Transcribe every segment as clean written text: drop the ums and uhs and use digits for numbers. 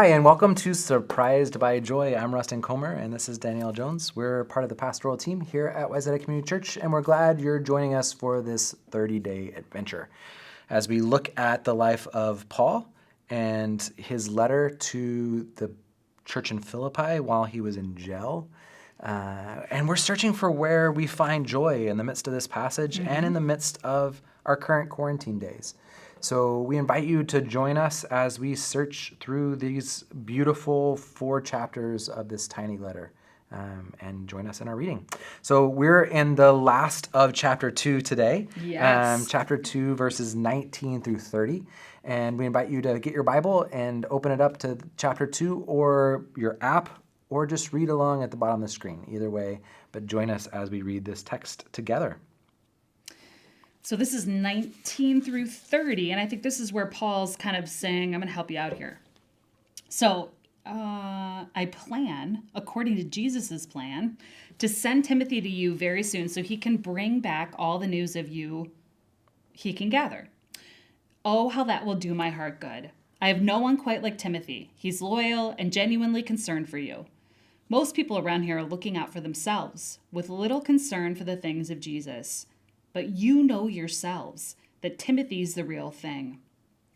Hi, and welcome to Surprised by Joy. I'm Rustin Comer, and this is Danielle Jones. We're part of the pastoral team here at Wayzata Community Church, and we're glad you're joining us for this 30-day adventure as we look at the life of Paul and his letter to the church in Philippi while he was in jail. And we're searching for where we find joy in the midst of this passage and in the midst of our current quarantine days. So we invite you to join us as we search through these beautiful 4 chapters of this tiny letter and join us in our reading. So we're in the last of chapter 2 today. Yes. Chapter 2, verses 19 through 30. And we invite you to get your Bible and open it up to chapter 2 or your app, or just read along at the bottom of the screen. Either way, but join us as we read this text together. So this is 19 through 30, and I think this is where Paul's kind of saying, I'm going to help you out here. So I plan, according to Jesus's plan, to send Timothy to you very soon so he can bring back all the news of you he can gather. Oh, how that will do my heart good. I have no one quite like Timothy. He's loyal and genuinely concerned for you. Most people around here are looking out for themselves, with little concern for the things of Jesus. But you know yourselves that Timothy's the real thing.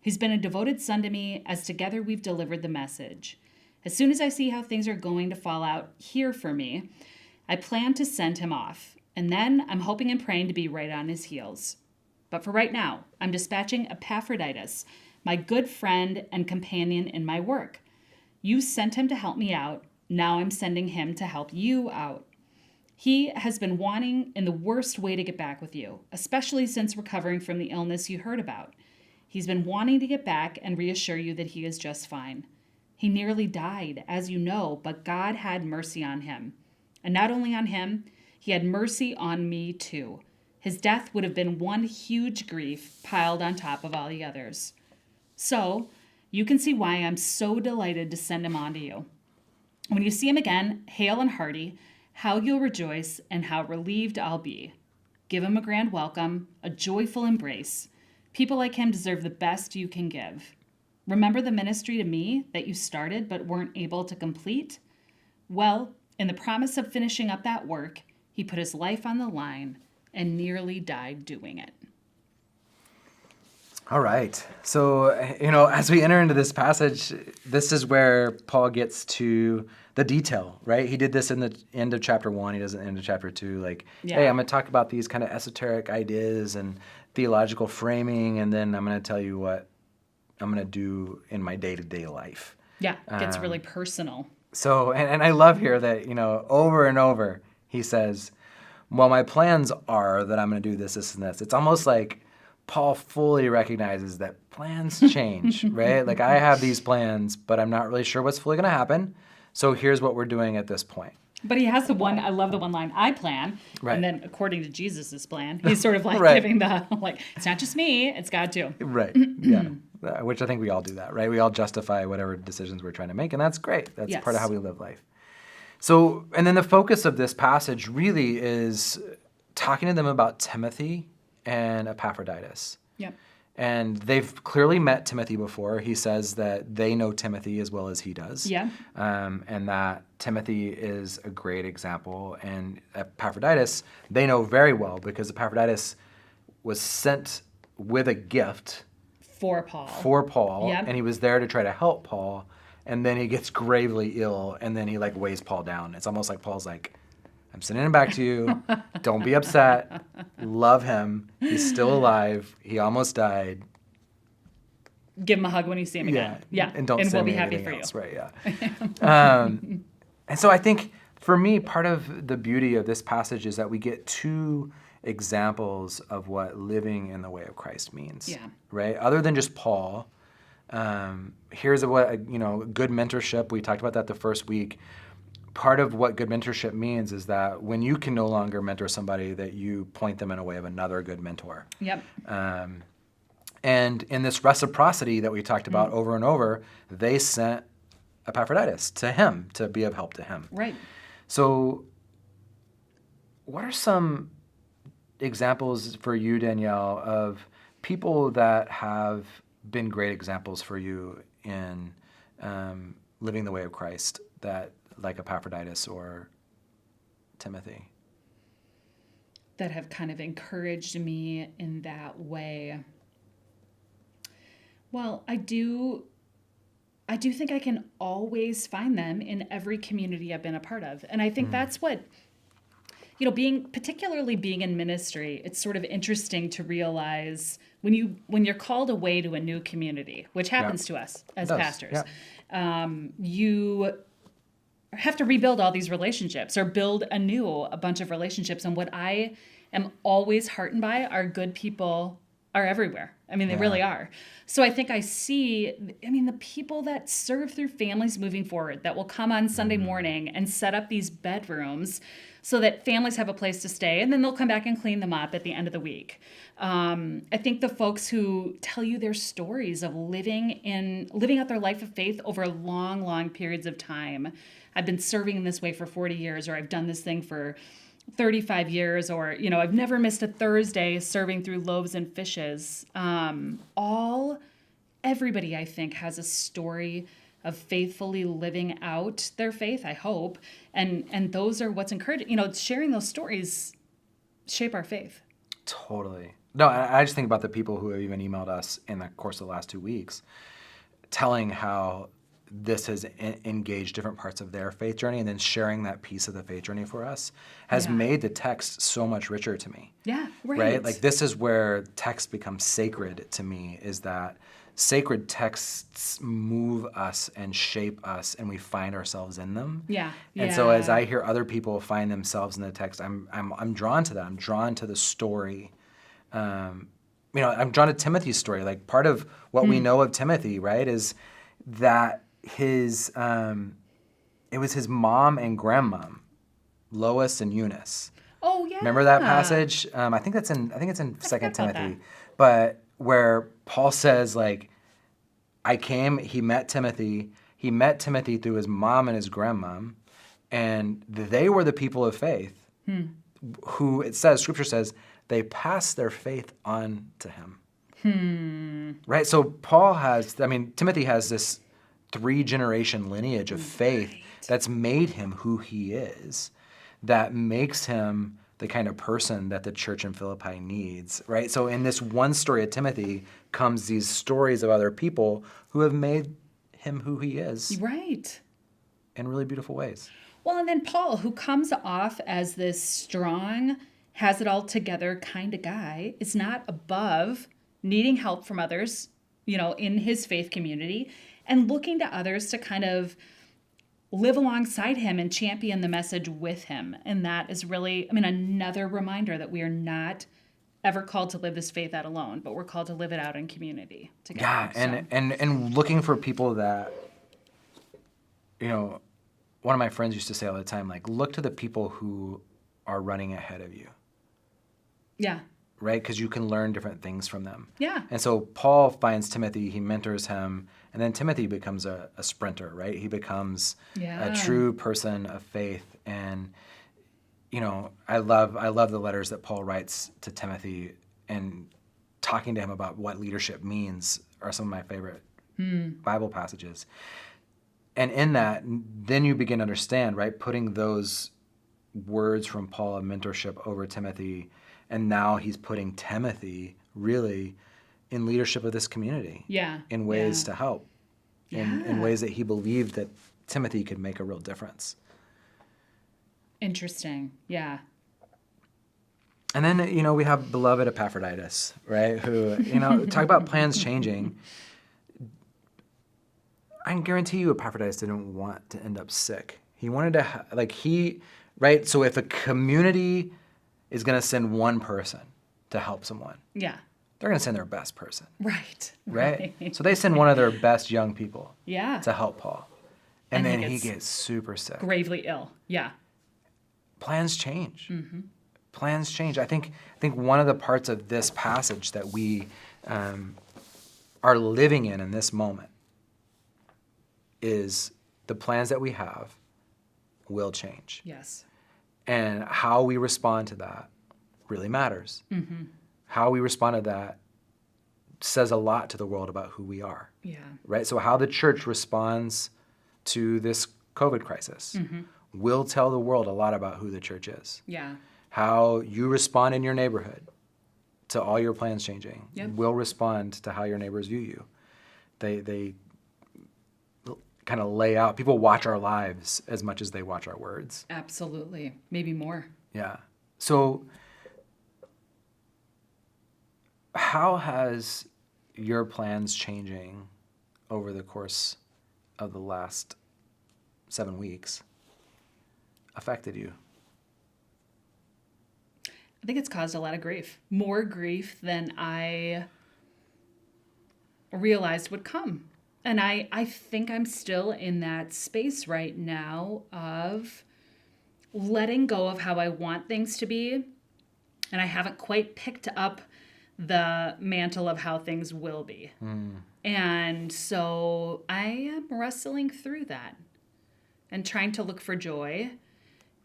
He's been a devoted son to me, as together we've delivered the message. As soon as I see how things are going to fall out here for me, I plan to send him off, and then I'm hoping and praying to be right on his heels. But for right now, I'm dispatching Epaphroditus, my good friend and companion in my work. You sent him to help me out. Now I'm sending him to help you out. He has been wanting in the worst way to get back with you, especially since recovering from the illness you heard about. He's been wanting to get back and reassure you that he is just fine. He nearly died, as you know, but God had mercy on him. And not only on him, he had mercy on me too. His death would have been one huge grief piled on top of all the others. So, you can see why I'm so delighted to send him on to you. When you see him again, hale and hearty, how you'll rejoice and how relieved I'll be. Give him a grand welcome, a joyful embrace. People like him deserve the best you can give. Remember the ministry to me that you started but weren't able to complete? Well, in the promise of finishing up that work, he put his life on the line and nearly died doing it. All right. So, as we enter into this passage, this is where Paul gets to the detail, right? He did this in the end of chapter 1. He does it in the end of chapter 2. Hey, I'm going to talk about these kind of esoteric ideas and theological framing, and then I'm going to tell you what I'm going to do in my day-to-day life. Yeah, it gets really personal. So, and I love here that, over and over, he says, well, my plans are that I'm going to do this, this, and this. It's almost like Paul fully recognizes that plans change, right? Like, I have these plans, but I'm not really sure what's fully going to happen. So here's what we're doing at this point. But he has the one, I love the one line, I plan. Right. And then according to Jesus' plan, he's sort of like Right. giving the, it's not just me, it's God too. Right, yeah. Which I think we all do that, right? We all justify whatever decisions we're trying to make, and that's great. That's part of how we live life. So, and then the focus of this passage really is talking to them about Timothy and Epaphroditus. Yep. And they've clearly met Timothy before. He says that they know Timothy as well as he does. Yeah. And that Timothy is a great example. And Epaphroditus, they know very well because Epaphroditus was sent with a gift For Paul. Yep. And he was there to try to help Paul. And then he gets gravely ill, and then he weighs Paul down. It's almost like Paul's like, I'm sending him back to you. Don't be upset. Love him. He's still alive. He almost died. Give him a hug when you see him again. Yeah. And don't we'll send be me happy anything for else. you. Right, yeah. And so I think for me, part of the beauty of this passage is that we get 2 examples of what living in the way of Christ means. Yeah. Right? Other than just Paul, here's what good mentorship. We talked about that the first week. Part of what good mentorship means is that when you can no longer mentor somebody, that you point them in a way of another good mentor. Yep. And in this reciprocity that we talked about over and over, they sent Epaphroditus to him to be of help to him. Right. So what are some examples for you, Danielle, of people that have been great examples for you in living the way of Christ, that like Epaphroditus or Timothy? That have kind of encouraged me in that way. Well, I do think I can always find them in every community I've been a part of. And I think that's what, particularly being in ministry, it's sort of interesting to realize when you're called away to a new community, which happens to us as pastors, you have to rebuild all these relationships or build a bunch of relationships. And what I am always heartened by are good people are everywhere. I mean, they really are. So I think the people that serve through Families Moving Forward, that will come on Sunday morning and set up these bedrooms so that families have a place to stay, and then they'll come back and clean them up at the end of the week. I think the folks who tell you their stories of living out their life of faith over long, long periods of time. I've been serving in this way for 40 years, or I've done this thing for 35 years, or, I've never missed a Thursday serving through loaves and fishes. Everybody, I think, has a story of faithfully living out their faith, I hope. And those are what's encouraging. Sharing those stories shape our faith. Totally. No, I just think about the people who have even emailed us in the course of the last 2 weeks, telling how this has engaged different parts of their faith journey, and then sharing that piece of the faith journey for us has made the text so much richer to me. Yeah, right. Like, this is where text becomes sacred to me, is that sacred texts move us and shape us, and we find ourselves in them. Yeah. And so as I hear other people find themselves in the text, I'm drawn to that. I'm drawn to the story. I'm drawn to Timothy's story. Like, part of what we know of Timothy, right, is that it was his mom and grandmom, Lois and Eunice. Oh yeah. Remember that passage? I think it's in 2 Timothy, that. but where Paul says, like, he met Timothy through his mom and his grandmom, and they were the people of faith who, Scripture says, they passed their faith on to him. Right? So Timothy has this 3-generation lineage of faith that's made him who he is, that makes him the kind of person that the church in Philippi needs, right? So in this one story of Timothy comes these stories of other people who have made him who he is. Right. In really beautiful ways. Well, and then Paul, who comes off as this strong, has it all together kind of guy, is not above needing help from others, in his faith community, and looking to others to kind of live alongside him and champion the message with him. And that is really, another reminder that we are not ever called to live this faith out alone, but we're called to live it out in community together. Yeah, and looking for people that, one of my friends used to say all the time, like, look to the people who are running ahead of you. Yeah. Right? Because you can learn different things from them. Yeah. And so Paul finds Timothy, he mentors him, and then Timothy becomes a sprinter, right? He becomes a true person of faith. And, I love the letters that Paul writes to Timothy, and talking to him about what leadership means are some of my favorite Bible passages. And in that, then you begin to understand, right? Putting those words from Paul of mentorship over Timothy, and now he's putting Timothy really in leadership of this community. Yeah. In ways to help. In ways that he believed that Timothy could make a real difference. Interesting. Yeah. And then, we have beloved Epaphroditus, right? Who, talk about plans changing. I can guarantee you Epaphroditus didn't want to end up sick. He wanted to, right? So if a community is going to send one person to help someone, yeah, they're going to send their best person. Right. So they send one of their best young people to help Paul. And then he gets super sick. Gravely ill. Yeah. Plans change. Mm-hmm. Plans change. I think one of the parts of this passage that we are living in this moment is the plans that we have will change. Yes. And how we respond to that really matters. Mm-hmm. How we respond to that says a lot to the world about who we are, Yeah. right? So how the church responds to this COVID crisis will tell the world a lot about who the church is. Yeah. How you respond in your neighborhood to all your plans changing Yep. will respond to how your neighbors view you. They kind of lay out, people watch our lives as much as they watch our words. Absolutely. Maybe more. Yeah. So how has your plans changing over the course of the last 7 weeks affected you? I think it's caused a lot of grief. More grief than I realized would come. And I think I'm still in that space right now of letting go of how I want things to be. And I haven't quite picked up the mantle of how things will be. And so I am wrestling through that and trying to look for joy.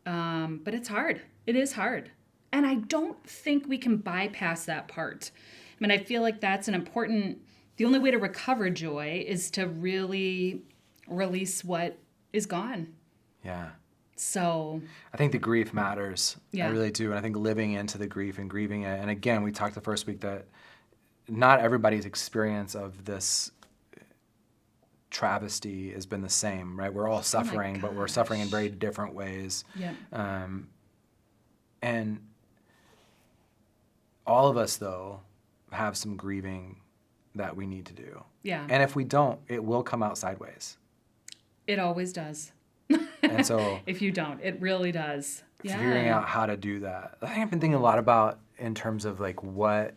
But it's hard. It is hard. And I don't think we can bypass that part. I mean, I feel like that's an important, the only way to recover joy is to really release what is gone. Yeah. So, I think the grief matters. Yeah. I really do. And I think living into the grief and grieving it. And again, we talked the first week that not everybody's experience of this travesty has been the same, right? We're all suffering, but we're suffering in very different ways. yeah. And all of us, though, have some grieving that we need to do. Yeah. And if we don't, it will come out sideways. It always does. And so If you don't, it really does. Yeah. figuring out how to do that. I think I've been thinking a lot about in terms of like what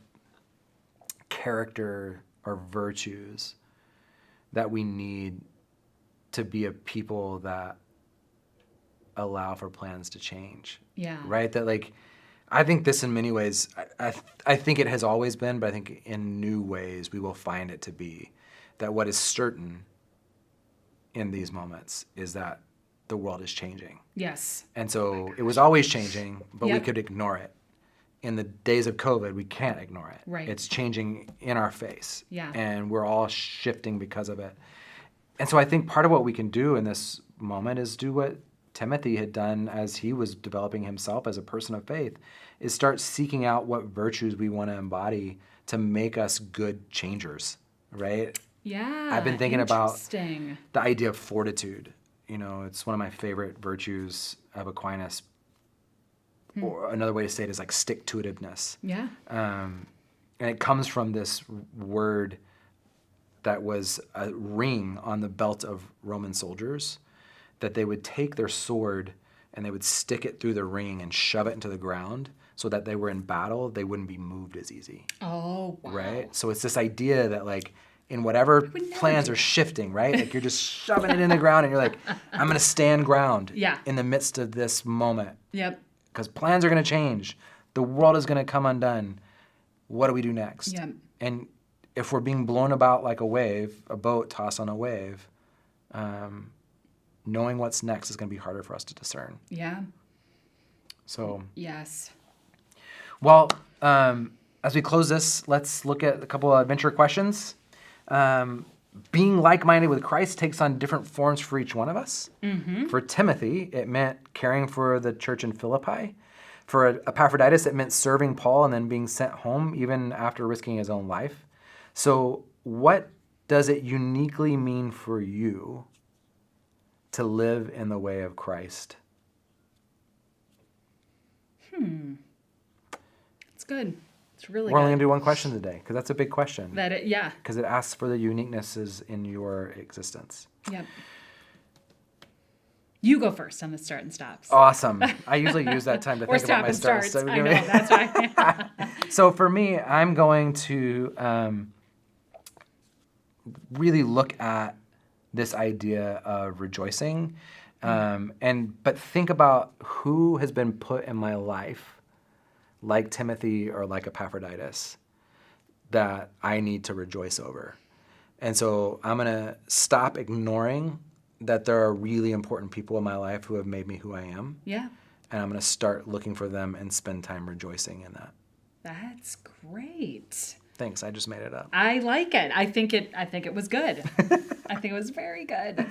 character or virtues that we need to be a people that allow for plans to change. Yeah. Right? That like, I think this in many ways, I think it has always been, but I think in new ways we will find it to be that what is certain in these moments is that the world is changing. Yes. And so it was always changing, but we Yep. could ignore it. In the days of COVID, we can't ignore it. Right. It's changing in our face. Yeah. And we're all shifting because of it. And so I think part of what we can do in this moment is do what Timothy had done as he was developing himself as a person of faith, is start seeking out what virtues we want to embody to make us good changers, right? Yeah. I've been thinking about Interesting. the idea of fortitude. You know, it's one of my favorite virtues of Aquinas. Or another way to say it is like stick-to-itiveness. Yeah. And it comes from this word that was a ring on the belt of Roman soldiers, that they would take their sword and they would stick it through the ring and shove it into the ground so that they were in battle, they wouldn't be moved as easy, Oh, wow. right? So it's this idea that like in whatever would never plans do are shifting, right? Like you're just shoving it in the ground and you're like, I'm gonna stand ground Yeah. in the midst of this moment Yep. because plans are gonna change. The world is gonna come undone. What do we do next? Yep. And if we're being blown about like a wave, a boat tossed on a wave, knowing what's next is going to be harder for us to discern. Yeah. So, Yes. well, as we close this, let's look at a couple of adventure questions. Being like-minded with Christ takes on different forms for each one of us. For Timothy, it meant caring for the church in Philippi. For Epaphroditus, it meant serving Paul and then being sent home even after risking his own life. So what does it uniquely mean for you to live in the way of Christ? It's good. It's really We're only good. going to do one question today because that's a big question. Yeah. Because it asks for the uniquenesses in your existence. Yep. You go first on the start and stops. Awesome. I usually use that time to Or think about stop my and starts. starts. So I know. That's right. So for me, I'm going to really look at this idea of rejoicing, but think about who has been put in my life, like Timothy or like Epaphroditus, that I need to rejoice over. And so I'm going to stop ignoring that there are really important people in my life who have made me who I am, Yeah. and I'm going to start looking for them and spend time rejoicing in that. That's great. Thanks. I just made it up. I like it. I think it was good. I think it was very good.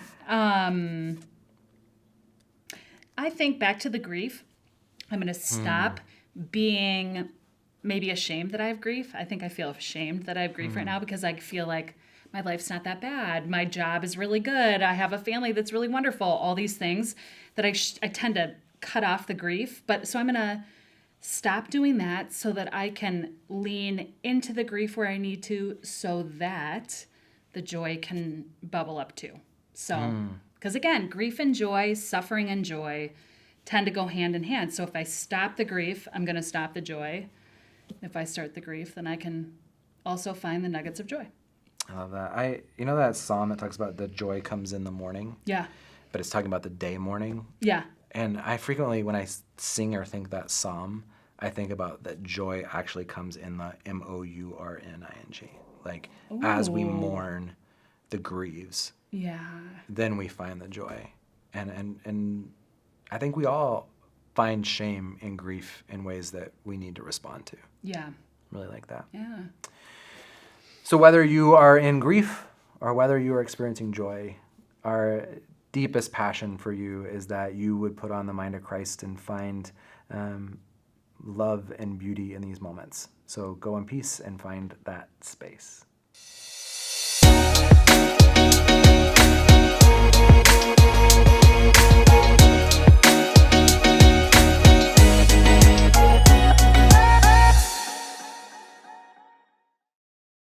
I think back to the grief. I'm going to stop being maybe ashamed that I have grief. I think I feel ashamed that I have grief right now because I feel like my life's not that bad. My job is really good. I have a family that's really wonderful. All these things that I tend to cut off the grief. But so I'm going to stop doing that so that I can lean into the grief where I need to so that the joy can bubble up too. So, because again, grief and joy, suffering and joy tend to go hand in hand. So if I stop the grief, I'm going to stop the joy. If I start the grief, then I can also find the nuggets of joy. I love that. You know that psalm that talks about the joy comes in the morning, Yeah. but it's talking about the day morning. Yeah. And I frequently, when I sing or think that psalm, I think about that joy actually comes in the mourning. Like, as we Ooh. mourn the grieves, Yeah. then we find the joy. And I think we all find shame and grief in ways that we need to respond to. Yeah. Really like that. Yeah. So whether you are in grief or whether you are experiencing joy, our deepest passion for you is that you would put on the mind of Christ and find love and beauty in these moments. So go in peace and find that space.